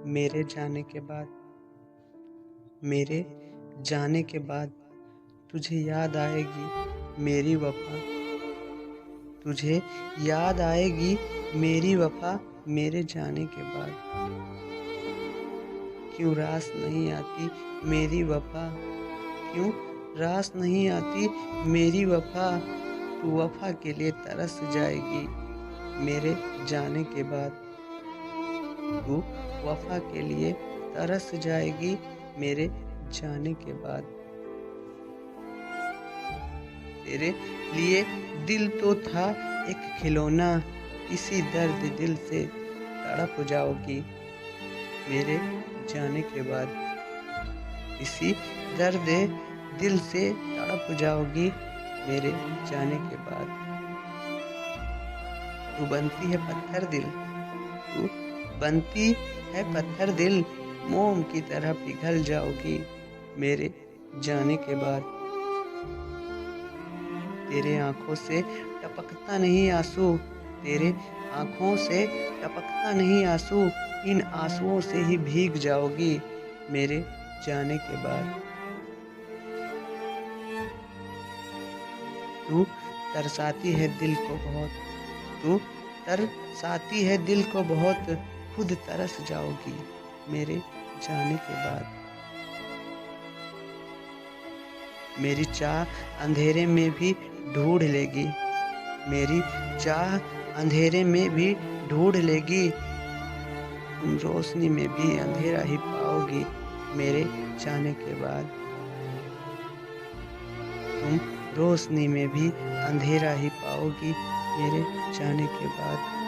मेरे जाने के बाद, मेरे जाने के बाद तुझे याद आएगी मेरी वफ़ा, तुझे याद आएगी मेरी वफ़ा मेरे जाने के बाद। क्यों रास नहीं आती मेरी वफ़ा, क्यों रास नहीं आती मेरी वफ़ा, तू वफ़ा के लिए तरस जाएगी मेरे जाने के बाद। तू वफ़ा के लिए तरस जाएगी मेरे जाने के बाद। तेरे लिए दिल तो था एक खिलौना, इसी दर्द दिल से तड़प जाओगी मेरे जाने के बाद। इसी दर्द दिल से तड़प जाओगी मेरे जाने के बाद। तू बनती है पत्थर दिल, तू बनती है पत्थर दिल, मोम की तरह पिघल जाओगी मेरे जाने के बाद। तेरे आँखों से टपकता नहीं आंसू, तेरे आँखों से टपकता नहीं आंसू, इन आंसुओं से ही भीग जाओगी मेरे जाने के बाद। तू तरसाती है दिल को बहुत, तू तरसाती है दिल को बहुत, खुद तरस जाओगी मेरे जाने के बाद। मेरी चाह अंधेरे में भी ढूंढ लेगी, मेरी चाह अंधेरे में भी ढूंढ लेगी, तुम रोशनी में भी अंधेरा ही पाओगी मेरे जाने के बाद। तुम रोशनी में भी अंधेरा ही पाओगी मेरे जाने के बाद।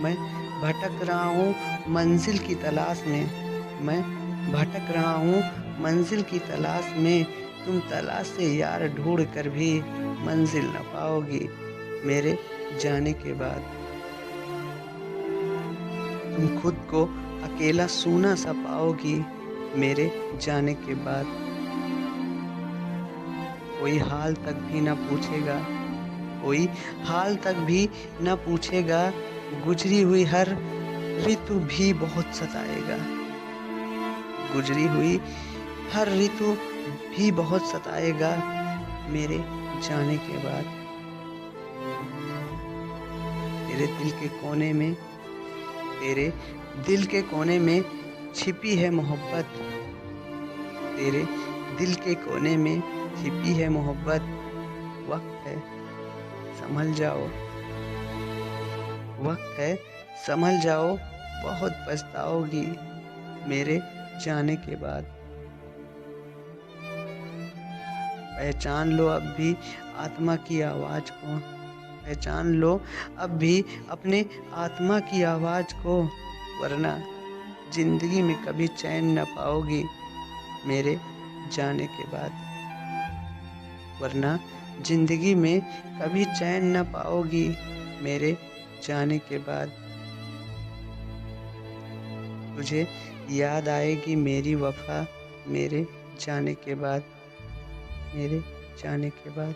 मैं भटक रहा हूँ मंजिल की तलाश में, मैं भटक रहा हूँ मंजिल की तलाश में, तुम तलाश से यार ढूंढ कर भी मंजिल न पाओगी मेरे जाने के बाद। तुम खुद को अकेला सूना सा पाओगी मेरे जाने के बाद। कोई हाल तक भी न पूछेगा, कोई हाल तक भी न पूछेगा, गुजरी हुई हर ऋतु भी बहुत सताएगा, गुजरी हुई हर ऋतु भी बहुत सताएगा मेरे जाने के बाद। तेरे दिल के कोने में, तेरे दिल के कोने में छिपी है मोहब्बत, तेरे दिल के कोने में छिपी है मोहब्बत, वक्त है संभल जाओ, वक्त है संभल जाओ, बहुत पछताओगी मेरे जाने के बाद। पहचान लो अब भी आत्मा की आवाज़ को, पहचान लो अब भी अपने आत्मा की आवाज़ को, वरना जिंदगी में कभी चैन न पाओगी मेरे जाने के बाद। वरना जिंदगी में कभी चैन न पाओगी मेरे जाने के बाद। तुझे याद आएगी मेरी वफ़ा मेरे जाने के बाद, मेरे जाने के बाद।